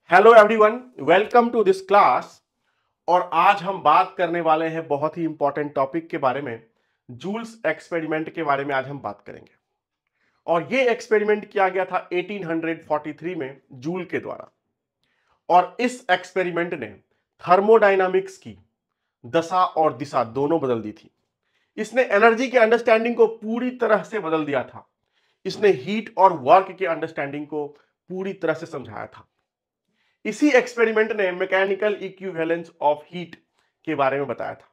Hello everyone, welcome to this class. और आज हम बात करने वाले हैं बहुत ही इंपॉर्टेंट टॉपिक के बारे में। जूल्स एक्सपेरिमेंट के बारे में आज हम बात करेंगे। और ये एक्सपेरिमेंट किया गया था 1843 में जूल के द्वारा। और इस एक्सपेरिमेंट ने थर्मोडायनामिक्स की दशा और दिशा दोनों बदल दी थी। इसने एनर्जी के अंडरस्टैंडिंग को पूरी तरह से बदल दिया था। इसने हीट और वर्क के अंडरस्टैंडिंग को पूरी तरह से समझाया था। इसी एक्सपेरिमेंट ने मैकेनिकल इक्विवेलेंस ऑफ हीट के बारे में बताया था।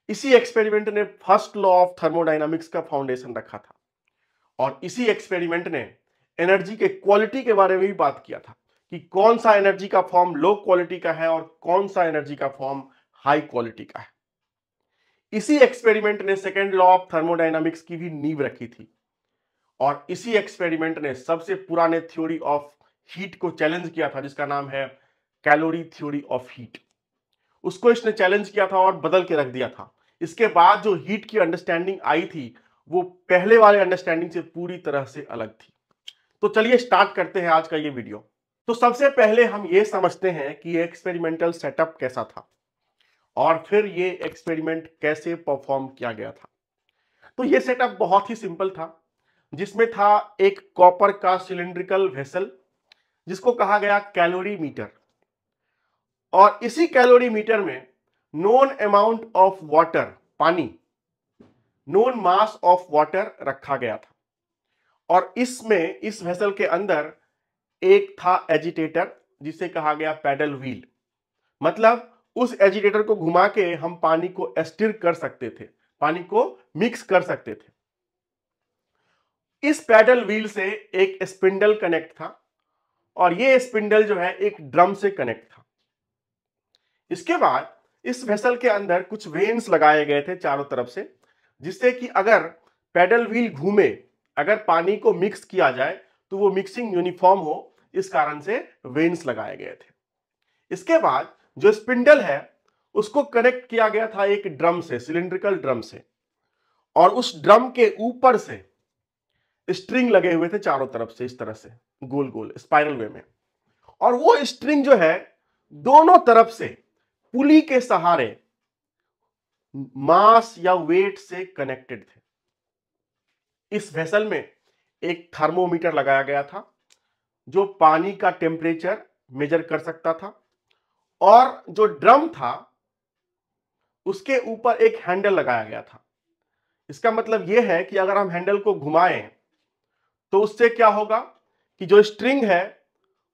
इसी एक्सपेरिमेंट ने फर्स्ट लॉ ऑफ थर्मोडायनामिक्स का फाउंडेशन रखा था। और इसी एक्सपेरिमेंट ने एनर्जी के क्वालिटी के बारे में भी बात किया था कि कौन सा एनर्जी का फॉर्म लो क्वालिटी का है और कौन सा एनर्जी का फॉर्म हाई क्वालिटी का है। इसी एक्सपेरिमेंट ने सेकेंड लॉ ऑफ थर्मोडायनामिक्स की भी नींव रखी थी। और इसी एक्सपेरिमेंट ने सबसे पुराने थ्योरी ऑफ हीट को चैलेंज किया था, जिसका नाम है कैलोरी थ्योरी ऑफ हीट। उसको इसने चैलेंज किया था और बदल के रख दिया था। इसके बाद जो हीट की अंडरस्टैंडिंग आई थी वो पहले वाले अंडरस्टैंडिंग से पूरी तरह से अलग थी। तो चलिए स्टार्ट करते हैं आज का ये वीडियो। तो सबसे पहले हम ये समझते हैं कि एक्सपेरिमेंटल सेटअप कैसा था और फिर ये एक्सपेरिमेंट कैसे परफॉर्म किया गया था। तो ये सेटअप बहुत ही सिंपल था, जिसमें था एक कॉपर का सिलिंड्रिकल वेसल जिसको कहा गया कैलोरी मीटर। और इसी कैलोरी मीटर में नोन अमाउंट ऑफ वाटर, पानी, नोन मास ऑफ वाटर रखा गया था। और इसमें इस वेसल के अंदर एक था एजिटेटर जिसे कहा गया पैडल व्हील। मतलब उस एजिटेटर को घुमा के हम पानी को स्टिर कर सकते थे, पानी को मिक्स कर सकते थे। इस पैडल व्हील से एक स्पिंडल कनेक्ट था और ये स्पिंडल जो है एक ड्रम से कनेक्ट था। इसके बाद इस वेसल के अंदर कुछ वेन्स लगाए गए थे चारों तरफ से, जिससे कि अगर पैडल व्हील घूमे, अगर पानी को मिक्स किया जाए तो वो मिक्सिंग यूनिफॉर्म हो, इस कारण से वेन्स लगाए गए थे। इसके बाद जो स्पिंडल है उसको कनेक्ट किया गया था एक ड्रम से, सिलिंड्रिकल ड्रम से। और उस ड्रम के ऊपर से स्ट्रिंग लगे हुए थे चारों तरफ से, इस तरह से गोल गोल स्पाइरल वे में। और वो स्ट्रिंग जो है दोनों तरफ से पुली के सहारे मास या वेट से कनेक्टेड थे। इस वेसल में एक थर्मोमीटर लगाया गया था जो पानी का टेम्परेचर मेजर कर सकता था। और जो ड्रम था उसके ऊपर एक हैंडल लगाया गया था। इसका मतलब यह है कि अगर हम हैंडल को घुमाएं तो उससे क्या होगा कि जो स्ट्रिंग है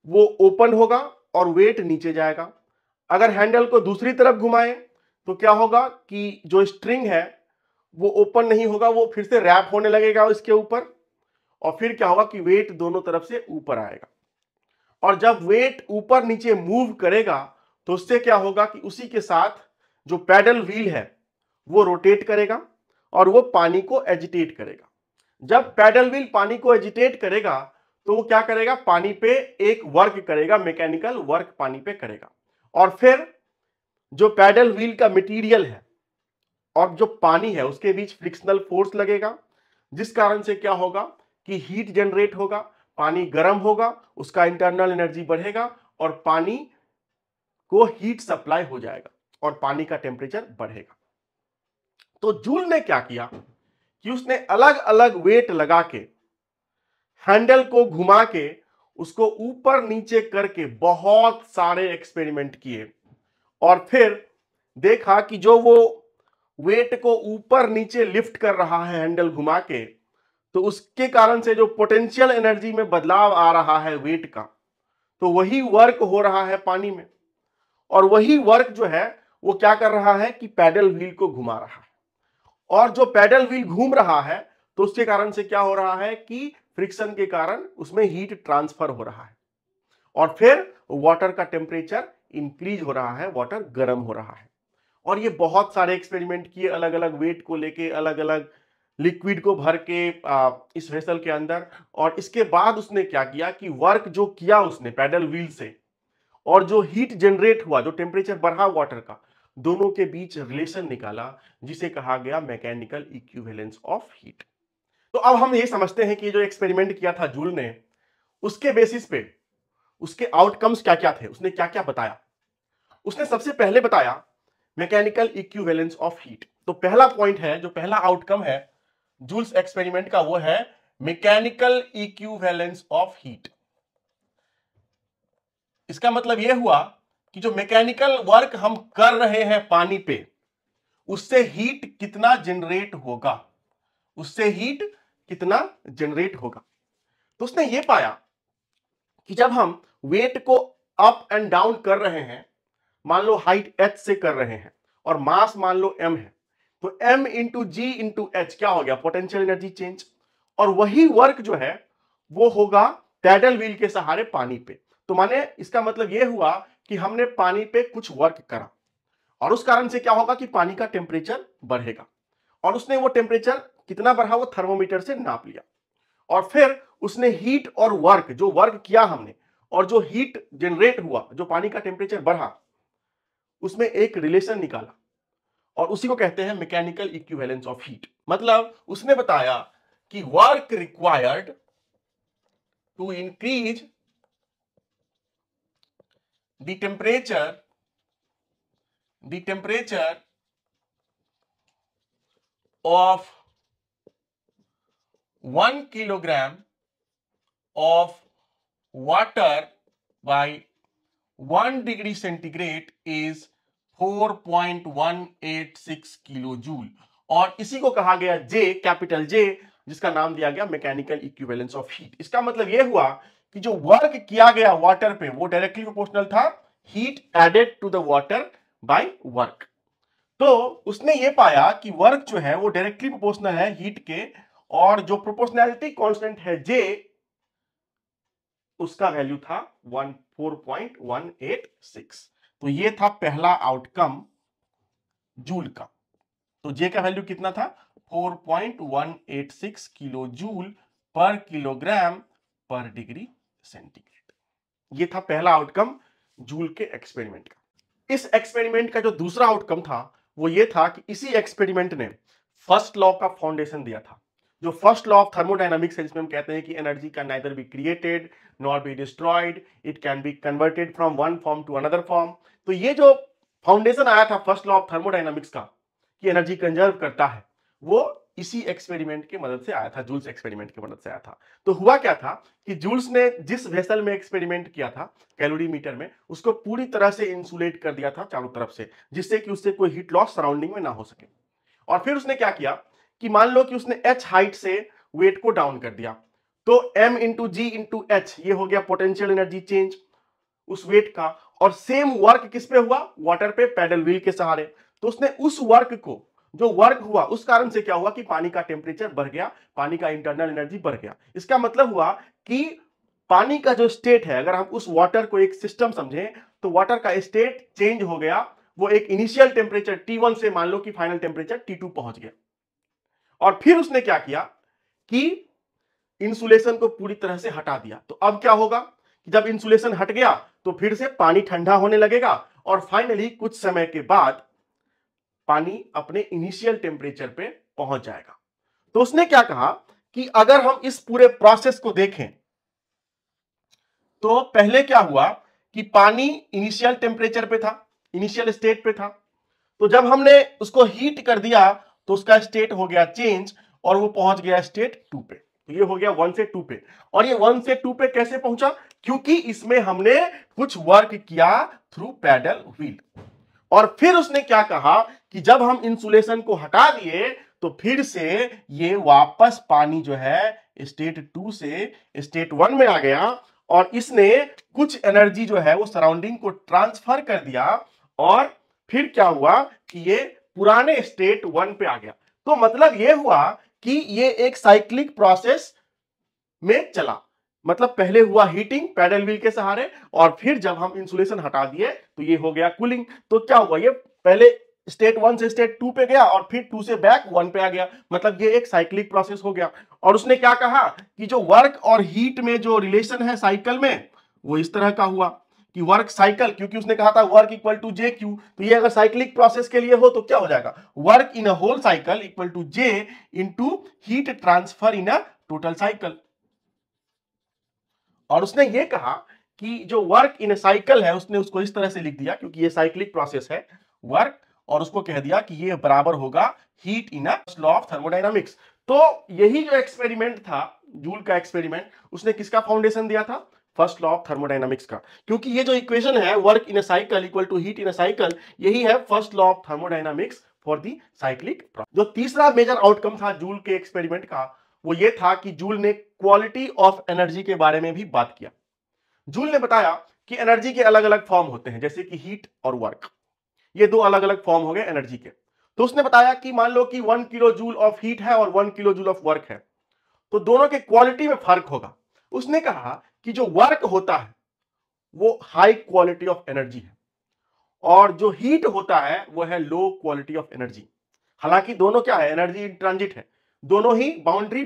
वो ओपन होगा और वेट नीचे जाएगा। अगर हैंडल को दूसरी तरफ घुमाएं तो क्या होगा कि जो स्ट्रिंग है वो ओपन नहीं होगा, वो फिर से रैप होने लगेगा इसके ऊपर। और फिर क्या होगा कि वेट दोनों तरफ से ऊपर आएगा। और जब वेट ऊपर नीचे मूव करेगा तो उससे क्या होगा कि उसी के साथ जो पैडल व्हील है वो रोटेट करेगा और वो पानी को एजिटेट करेगा। जब पैडल व्हील पानी को एजिटेट करेगा तो वो क्या करेगा, पानी पे एक वर्क करेगा, मैकेनिकल वर्क पानी पे करेगा। और फिर जो पैडल व्हील का मटेरियल है और जो पानी है उसके बीच फ्रिक्शनल फोर्स लगेगा, जिस कारण से क्या होगा कि हीट जनरेट होगा, पानी गर्म होगा, उसका इंटरनल एनर्जी बढ़ेगा और पानी को हीट सप्लाई हो जाएगा और पानी का टेम्परेचर बढ़ेगा। तो जूल ने क्या किया कि उसने अलग अलग वेट लगा के हैंडल को घुमा के उसको ऊपर नीचे करके बहुत सारे एक्सपेरिमेंट किए। और फिर देखा कि जो वो वेट को ऊपर नीचे लिफ्ट कर रहा है हैंडल घुमा के, तो उसके कारण से जो पोटेंशियल एनर्जी में बदलाव आ रहा है वेट का, तो वही वर्क हो रहा है पानी में। और वही वर्क जो है वो क्या कर रहा है कि पैडल व्हील को घुमा रहा है। और जो पैडल व्हील घूम रहा है तो उसके कारण से क्या हो रहा है कि फ्रिक्शन के कारण उसमें हीट ट्रांसफर हो रहा है और फिर वाटर का टेम्परेचर इंक्रीज हो रहा है, वाटर गर्म हो रहा है। और ये बहुत सारे एक्सपेरिमेंट किए अलग अलग वेट को लेके, अलग अलग लिक्विड को भर के इस वेसल के अंदर। और इसके बाद उसने क्या किया कि वर्क जो किया उसने पैडल व्हील से और जो हीट जनरेट हुआ, जो टेम्परेचर बढ़ा वाटर का, दोनों के बीच रिलेशन निकाला, जिसे कहा गया मैकेनिकल इक्विवेलेंस ऑफ हीट। तो अब हम ये समझते हैं कि जो एक्सपेरिमेंट किया था जूल ने, उसके बेसिस पे उसके आउटकम्स क्या क्या थे, उसने क्या क्या बताया। उसने सबसे पहले बताया मैकेनिकल इक्विवेलेंस ऑफ हीट। तो पहला पॉइंट है, जो पहला आउटकम है जूल्स एक्सपेरिमेंट का, वो है मैकेनिकल इक्विवेलेंस ऑफ हीट। इसका मतलब यह हुआ कि जो मैकेनिकल वर्क हम कर रहे हैं पानी पे, उससे हीट कितना जनरेट होगा, उससे हीट कितना जनरेट होगा। तो उसने ये पाया कि जब हम वेट को अप एंड डाउन कर रहे हैं, मान लो हाइट h से कर रहे हैं और मास मान लो m है, तो m इंटू जी इंटू एच क्या हो गया, पोटेंशियल एनर्जी चेंज। और वही वर्क जो है वो होगा पैडल व्हील के सहारे पानी पे। तो माने इसका मतलब यह हुआ कि हमने पानी पे कुछ वर्क करा और उस कारण से क्या होगा कि पानी का टेम्परेचर बढ़ेगा। और उसने वो टेम्परेचर कितना बढ़ा वो थर्मोमीटर से नाप लिया और फिर उसने हीट और वर्क, जो वर्क किया हमने और जो हीट जनरेट हुआ, जो पानी का टेम्परेचर बढ़ा, उसमें एक रिलेशन निकाला और उसी को कहते हैं मैकेनिकल इक्विवेलेंस ऑफ हीट। मतलब उसने बताया कि work required to increase the temperature of 1 kilogram of water by 1 degree centigrade is 4.186 kilo joule. और इसी को कहा गया J, कैपिटल J, जिसका नाम दिया गया मैकेनिकल इक्विवेलेंस ऑफ हीट। इसका मतलब यह हुआ कि जो वर्क किया गया वाटर पे वो डायरेक्टली प्रोपोर्शनल था heat added to the water by work. तो उसने ये पाया कि वर्क जो है वो डायरेक्टली प्रोपोर्शनल है हीट के, और जो प्रोपोर्शनैलिटी कांस्टेंट है J, उसका वैल्यू था 4.186। तो ये था पहला आउटकम जूल का। तो J का वैल्यू कितना था, 4.186 किलो जूल पर किलोग्राम पर डिग्री सेंटीग्रेड। ये था पहला आउटकम जूल के एक्सपेरिमेंट का। इस एक्सपेरिमेंट का जो दूसरा आउटकम था वो ये था कि इसी एक्सपेरिमेंट ने फर्स्ट लॉ का फाउंडेशन दिया था। जो फर्स्ट लॉ ऑफ थर्मोडायनामिक्स है, जिसमें हम कहते हैं कि energy can neither be created nor be destroyed, it can be converted from one form to another form. तो ये जो फाउंडेशन आया था फर्स्ट लॉ ऑफ थर्मोडायनामिक्स का कि एनर्जी कंजर्व करता है, वो इसी एक्सपेरिमेंट की मदद से आया था, जूल्स एक्सपेरिमेंट की मदद से आया था। तो हुआ क्या था कि जूल्स ने जिस वेसल में एक्सपेरिमेंट किया था कैलोरीमीटर में, उसको पूरी तरह से इंसुलेट कर दिया था चारों तरफ से, जिससे कि उससे कोई हीट लॉस सराउंडिंग में ना हो सके। और फिर उसने क्या किया कि मान लो कि उसने h हाइट से वेट को डाउन कर दिया, तो m इंटू जी इंटू एच, ये हो गया पोटेंशियल एनर्जी चेंज उस वेट का। और सेम वर्क किस पे हुआ, वाटर पे पैडल व्हील के सहारे। तो उसने उस वर्क को, जो वर्क हुआ उस कारण से क्या हुआ कि पानी का टेम्परेचर बढ़ गया, पानी का इंटरनल एनर्जी बढ़ गया। इसका मतलब हुआ कि पानी का जो स्टेट है, अगर हम उस वाटर को एक सिस्टम समझें, तो वाटर का स्टेट चेंज हो गया। वो एक इनिशियल टेम्परेचर T1 से मान लो कि फाइनल टेम्परेचर T2 पहुंच गया। और फिर उसने क्या किया कि इंसुलेशन को पूरी तरह से हटा दिया। तो अब क्या होगा कि जब इंसुलेशन हट गया तो फिर से पानी ठंडा होने लगेगा और फाइनली कुछ समय के बाद पानी अपने इनिशियल टेम्परेचर पे पहुंच जाएगा। तो उसने क्या कहा कि अगर हम इस पूरे प्रोसेस को देखें तो पहले क्या हुआ कि पानी इनिशियल टेम्परेचर पे था, इनिशियल स्टेट पे था। तो जब हमने उसको हीट कर दिया तो उसका स्टेट हो गया चेंज और वो पहुंच गया स्टेट 2 पे। तो ये हो गया 1 से 2 पे। और ये 1 से 2 पे कैसे पहुंचा, क्योंकि इसमें हमने कुछ वर्क किया थ्रू पैडल व्हील। और फिर उसने क्या कहा कि जब हम इंसुलेशन को हटा दिए तो फिर से ये वापस पानी जो है स्टेट 2 से स्टेट 1 में आ गया और इसने कुछ एनर्जी जो है वो सराउंडिंग को ट्रांसफर कर दिया और फिर क्या हुआ कि ये पुराने स्टेट 1 पे आ गया। तो मतलब ये हुआ कि ये एक साइक्लिक प्रोसेस में चला। मतलब पहले हुआ हीटिंग पैडल व्हील के सहारे और फिर जब हम इंसुलेशन हटा दिए तो ये हो गया कूलिंग। तो क्या हुआ, ये पहले स्टेट 1 से स्टेट 2 पे गया और फिर 2 से बैक 1 पे आ गया। मतलब ये एक साइक्लिक प्रोसेस हो गया। और उसने क्या कहा कि जो वर्क और हीट में जो रिलेशन है साइकिल में, वो इस तरह का हुआ कि वर्क साइकिल, क्योंकि उसने कहा था work equal to J Q, तो ये अगर साइक्लिक प्रोसेस के लिए हो तो क्या हो जाएगा, work in a whole cycle equal to J into heat transfer in a total cycle. और उसने ये कहा कि जो वर्क इन ए साइकिल है उसने उसको इस तरह से लिख दिया, क्योंकि ये साइक्लिक प्रोसेस है वर्क, और उसको कह दिया कि ये बराबर होगा heat in a law of thermodynamics. तो यही जो एक्सपेरिमेंट था, जूल का एक्सपेरिमेंट, उसने किसका फाउंडेशन दिया था? फर्स्ट लॉ ऑफ थर्मोडायनामिक्स का। क्योंकि ये जो इक्वेशन है work in a cycle equal to heat in a cycle, यही है first law of thermodynamics for the cyclic process. जो तीसरा मेजर आउटकम था जूल के एक्सपेरिमेंट का, वो ये था कि जूल ने क्वालिटी ऑफ एनर्जी के बारे में भी बात किया। जूल ने बताया कि एनर्जी के अलग अलग फॉर्म होते हैं, जैसे कि हीट और वर्क, ये दो अलग अलग फॉर्म हो गए एनर्जी के। तो उसने बताया कि मान लो कि 1 किलो जूल ऑफ हीट है और 1 किलो जूल ऑफ वर्क है, तो दोनों के क्वालिटी में फर्क होगा। उसने कहा कि जो वर्क होता है वो हाई क्वालिटी ऑफ एनर्जी है, और जो हीट होता है वो है लो क्वालिटी ऑफ एनर्जी। हालांकि दोनों क्या है? एनर्जी इन ट्रांजिट है, दोनों ही बाउंड्री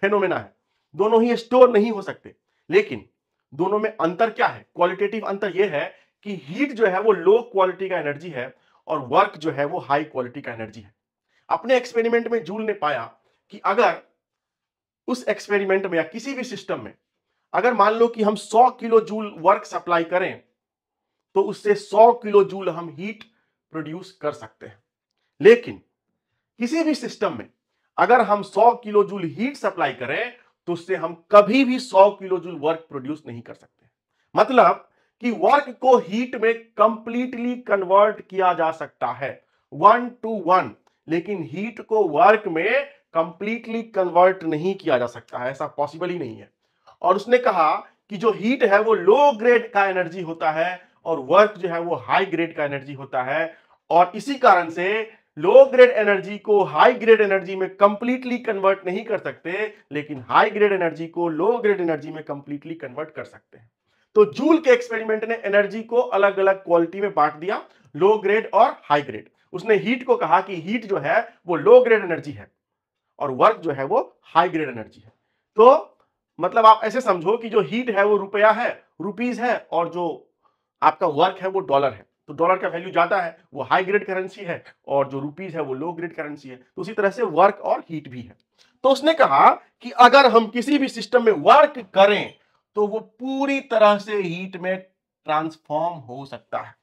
फेनोमेना है, दोनों ही स्टोर नहीं हो सकते। लेकिन दोनों में अंतर क्या है? क्वालिटेटिव अंतर यह है कि हीट जो है वो लो क्वालिटी का एनर्जी है और वर्क जो है वो हाई क्वालिटी का एनर्जी है। अपने एक्सपेरिमेंट में जूल ने पाया कि अगर उस एक्सपेरिमेंट में या किसी भी सिस्टम में अगर मान लो कि हम 100 किलो जूल वर्क सप्लाई करें, तो उससे 100 किलो जूल हम हीट प्रोड्यूस कर सकते हैं। लेकिन किसी भी सिस्टम में अगर हम 100 किलो जूल हीट सप्लाई करें, तो उससे हम कभी भी 100 किलो जूल वर्क प्रोड्यूस नहीं कर सकते। मतलब कि वर्क को हीट में कंप्लीटली कन्वर्ट किया जा सकता है 1 to 1, लेकिन हीट को वर्क में कंप्लीटली कन्वर्ट नहीं किया जा सकता है, ऐसा पॉसिबल ही नहीं है। और उसने कहा कि जो हीट है वो लो ग्रेड का एनर्जी होता है और वर्क जो है वो हाई ग्रेड का एनर्जी होता है, और इसी कारण से लो ग्रेड एनर्जी को हाई ग्रेड एनर्जी में कंप्लीटली कन्वर्ट नहीं कर सकते, लेकिन हाई ग्रेड एनर्जी को लो ग्रेड एनर्जी में कंप्लीटली कन्वर्ट कर सकते हैं। तो जूल के एक्सपेरिमेंट ने एनर्जी को अलग अलग क्वालिटी में बांट दिया, लो ग्रेड और हाई ग्रेड। उसने हीट को कहा कि हीट जो है वो लो ग्रेड एनर्जी है और वर्क जो है वो हाई ग्रेड एनर्जी है। तो मतलब आप ऐसे समझो कि जो हीट है वो रुपया है, रुपीज है, और जो आपका वर्क है वो डॉलर है। तो डॉलर का वैल्यू ज्यादा है, वो हाई ग्रेड करेंसी है, और जो रुपीज है वो लो ग्रेड करेंसी है। तो उसी तरह से वर्क और हीट भी है। तो उसने कहा कि अगर हम किसी भी सिस्टम में वर्क करें तो वो पूरी तरह से हीट में ट्रांसफॉर्म हो सकता है,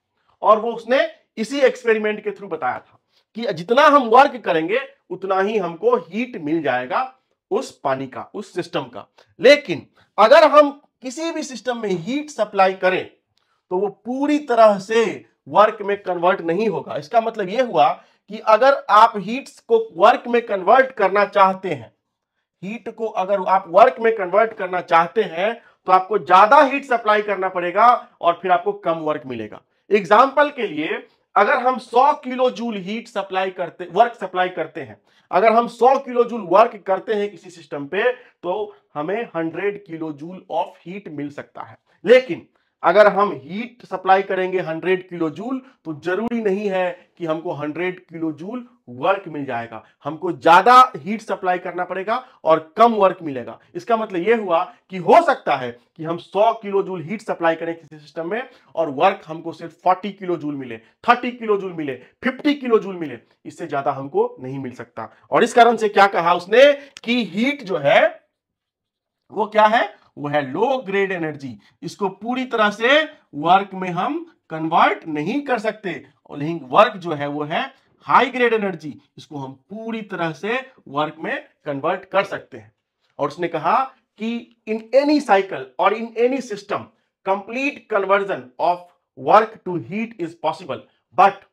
और वो उसने इसी एक्सपेरिमेंट के थ्रू बताया था कि जितना हम वर्क करेंगे उतना ही हमको हीट मिल जाएगा उस पानी का, उस सिस्टम का। लेकिन अगर हम किसी भी सिस्टम में हीट सप्लाई करें तो वो पूरी तरह से वर्क में कन्वर्ट नहीं होगा। इसका मतलब यह हुआ कि अगर आप हीट को वर्क में कन्वर्ट करना चाहते हैं, हीट को अगर आप वर्क में कन्वर्ट करना चाहते हैं, तो आपको ज्यादा हीट सप्लाई करना पड़ेगा और फिर आपको कम वर्क मिलेगा। एग्जाम्पल के लिए, अगर हम 100 किलो जूल हीट सप्लाई करते, वर्क सप्लाई करते हैं, अगर हम 100 किलो जूल वर्क करते हैं किसी सिस्टम पे, तो हमें 100 किलो जूल ऑफ हीट मिल सकता है। लेकिन अगर हम हीट सप्लाई करेंगे 100 किलो जूल, तो जरूरी नहीं है कि हमको 100 किलो जूल वर्क मिल जाएगा, हमको ज्यादा हीट सप्लाई करना पड़ेगा और कम वर्क मिलेगा। इसका मतलब यह हुआ कि हो सकता है कि हम 100 किलो जूल हीट सप्लाई करें किसी सिस्टम में और वर्क हमको सिर्फ 40 किलो जूल मिले, 30 किलो जूल मिले, 50 किलो जूल मिले, इससे ज्यादा हमको नहीं मिल सकता। और इस कारण से क्या कहा उसने कि हीट जो है वो क्या है? वो है लो ग्रेड एनर्जी। इसको पूरी तरह से वर्क में हम कन्वर्ट नहीं कर सकते, और लेकिन वर्क जो है वो है हाई ग्रेड एनर्जी, इसको हम पूरी तरह से वर्क में कन्वर्ट कर सकते हैं। और उसने कहा कि इन एनी साइकिल और in any system complete conversion of work to heat is possible, but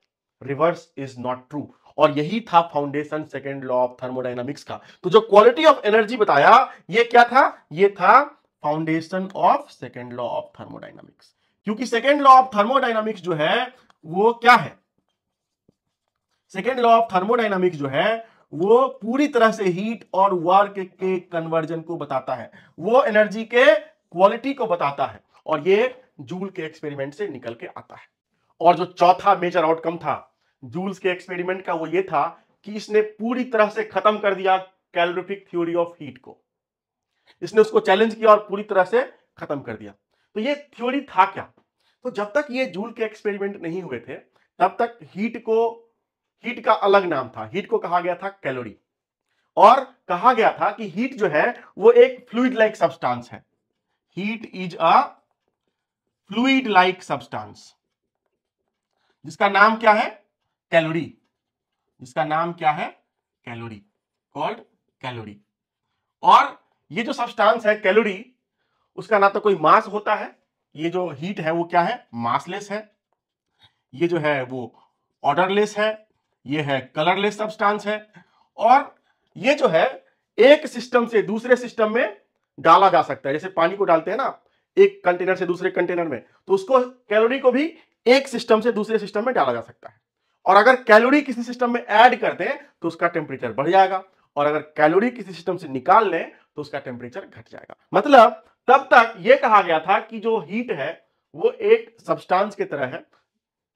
reverse is not true. और यही था foundation second law of thermodynamics का। तो जो क्वालिटी ऑफ एनर्जी बताया, ये क्या था? ये था foundation of second law of thermodynamics. क्योंकि सेकेंड लॉ ऑफ थर्मोडायनामिक्स जो है वो क्या है? सेकेंड लॉ ऑफ थर्मोडायनामिक्स जो है वो पूरी तरह से हीट और वर्क के कन्वर्जन को बताता है, वो एनर्जी के क्वालिटी को बताता है, और ये जूल के एक्सपेरिमेंट से निकल के आता है। और जो चौथा मेजर आउटकम था जूल्स के एक्सपेरिमेंट का, वो ये था कि इसने पूरी तरह से खत्म कर दिया कैलोरीफिक थ्योरी ऑफ हीट को। इसने उसको चैलेंज किया और पूरी तरह से खत्म कर दिया। तो ये थ्योरी था क्या? तो जब तक ये जूल के एक्सपेरिमेंट नहीं हुए थे, तब तक हीट का अलग नाम था, हीट को कहा गया था कैलोरी, और कहा गया था कि हीट जो है वो एक फ्लूइड लाइक सब्सटेंस है। Heat is a fluid like substance, जिसका नाम क्या है? कैलोरी। जिसका नाम क्या है? Calorie, called calorie. और ये जो सब्सटेंस है कैलोरी, उसका ना तो कोई मास होता है, ये जो हीट है वो क्या है? मासलेस है। ये जो है वो ऑर्डरलेस है, ये है कलरलेस सब्सटेंस है। और ये जो है एक सिस्टम से दूसरे सिस्टम में डाला जा सकता है। जैसे पानी को डालते हैं ना एक कंटेनर से दूसरे कंटेनर में, तो उसको कैलोरी को भी एक सिस्टम से दूसरे सिस्टम में डाला जा सकता है। और अगर कैलोरी किसी सिस्टम में ऐड कर दें तो उसका टेम्परेचर बढ़ जाएगा, और अगर कैलोरी किसी सिस्टम से निकाल लें तो उसका टेम्परेचर घट जाएगा। मतलब तब तक यह कहा गया था कि जो हीट है वो एक सब्सटेंस की तरह है,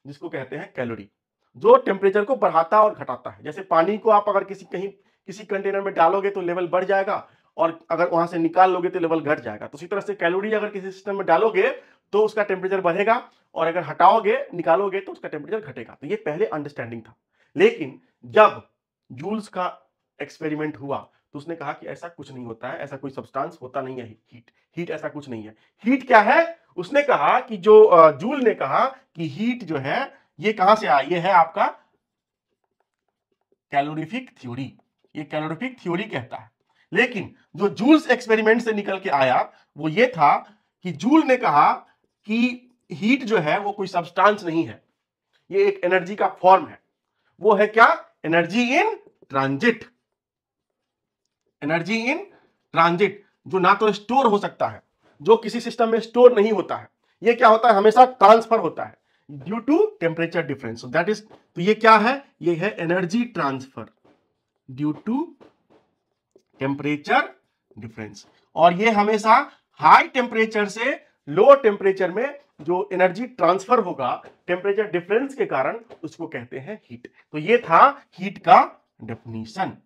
जिसको कहते हैं कैलोरी, जो टेम्परेचर को बढ़ाता और घटाता है। जैसे पानी को आप अगर किसी कंटेनर में डालोगे तो लेवल बढ़ जाएगा, और अगर वहां से निकाल लोगे तो लेवल घट जाएगा। तो उसी तरह से कैलोरी अगर किसी सिस्टम में डालोगे तो उसका टेम्परेचर बढ़ेगा, और अगर हटाओगे निकालोगे तो उसका टेम्परेचर घटेगा। तो ये पहले अंडरस्टैंडिंग था। लेकिन जब जूल्स का एक्सपेरिमेंट हुआ तो उसने कहा कि ऐसा कुछ नहीं होता है, ऐसा कोई सब्सटेंस होता नहीं है हीट ऐसा कुछ नहीं है। हीट क्या है? उसने कहा कि जो जूल ने कहा कि हीट जो है ये कहां से आया? ये है आपका कैलोरीफिक थ्योरी। ये कैलोरीफिक थ्योरी कहता है। लेकिन जो जूल्स एक्सपेरिमेंट से निकल के आया वो ये था कि जूल ने कहा कि हीट जो है वो कोई सब्सटेंस नहीं है, ये एक एनर्जी का फॉर्म है। वो है क्या? Energy in transit. Energy in transit, जो ना तो स्टोर हो सकता है, जो किसी सिस्टम में स्टोर नहीं होता है। ये क्या होता है? हमेशा ट्रांसफर होता है due to temperature difference. So that is, तो ये क्या है? ये है energy transfer due to temperature difference. और ये हमेशा हाई टेम्परेचर से लो टेम्परेचर में जो एनर्जी ट्रांसफर होगा टेम्परेचर डिफरेंस के कारण, उसको कहते हैं हीट। तो ये था हीट का डेफिनेशन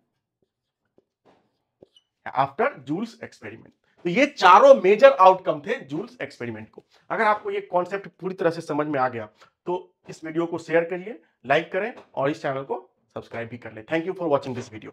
आफ्टर जूल्स एक्सपेरिमेंट। तो ये चारों मेजर आउटकम थे जूल्स एक्सपेरिमेंट को। अगर आपको ये कॉन्सेप्ट पूरी तरह से समझ में आ गया तो इस वीडियो को शेयर करिए, लाइक करें और इस चैनल को सब्सक्राइब भी कर लें। Thank you for watching this video.